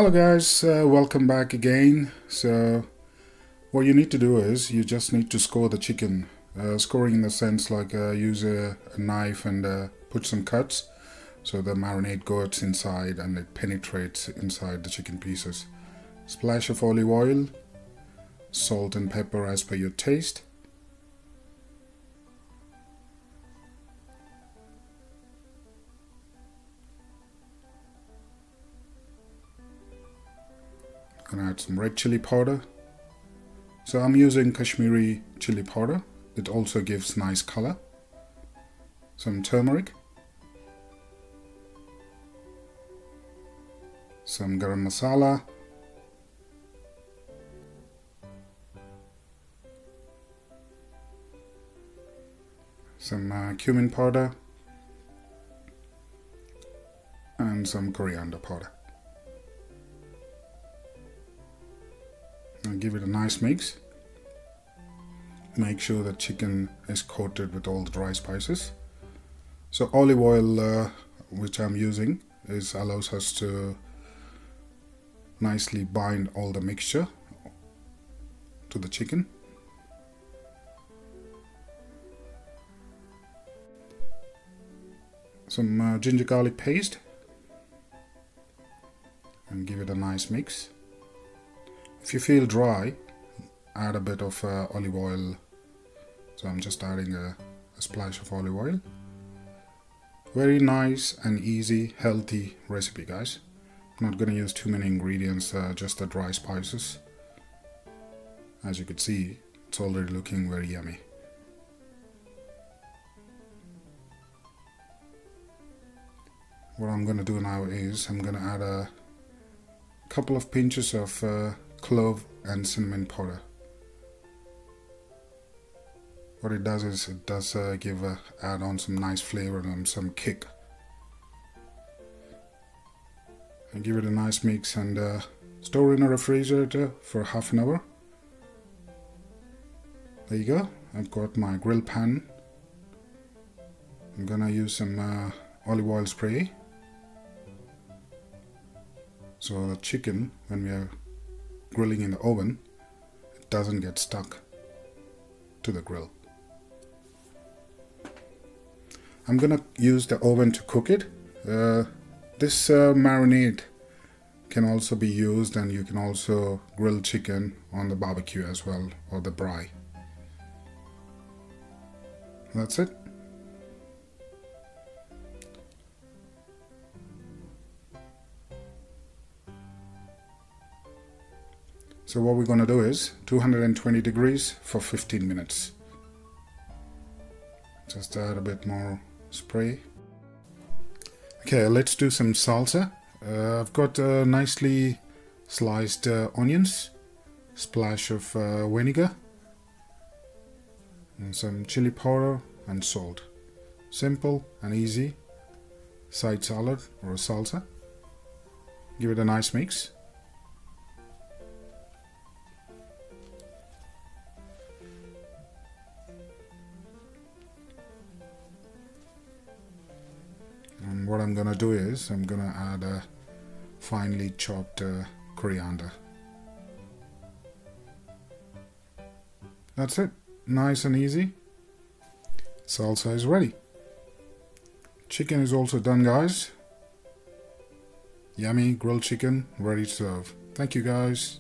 Hello guys, welcome back again. So what you need to do is you just need to score the chicken. Scoring in the sense like use a knife and put some cuts so the marinade goes inside and it penetrates inside the chicken pieces. Splash of olive oil, salt and pepper as per your taste. Gonna add some red chili powder. So I'm using Kashmiri chili powder. It also gives nice color. Some turmeric. Some Garam Masala. Some Cumin Powder. And some Coriender Powder. And give it a nice mix. Make sure the chicken is coated with all the dry spices. So olive oil, which I'm using, allows us to nicely bind all the mixture to the chicken. Some ginger garlic paste and give it a nice mix. If you feel dry, add a bit of olive oil. So I'm just adding a splash of olive oil. Very nice and easy, healthy recipe, guys. I'm not going to use too many ingredients, just the dry spices. As you can see, it's already looking very yummy. What I'm going to do now is I'm going to add a couple of pinches of clove and cinnamon powder. What it does is it does add on some nice flavor and some kick. And give it a nice mix and store in a refrigerator for half an hour. There you go. I've got my grill pan. I'm gonna use some olive oil spray. So the chicken, when we are grilling in the oven, it doesn't get stuck to the grill. I'm gonna use the oven to cook it. This marinade can also be used, and you can also grill chicken on the barbecue as well, or the Brai. That's it. So what we're going to do is 220 degrees for 15 minutes. Just add a bit more spray. Okay, let's do some salsa. I've got nicely sliced onions, splash of vinegar, and some chili powder and salt. Simple and easy side salad or a salsa. Give it a nice mix. And what I'm gonna do is I'm gonna add a finely chopped coriander. That's it. Nice and easy. Salsa is ready. Chicken is also done, guys. Yummy grilled chicken ready to serve. Thank you, guys.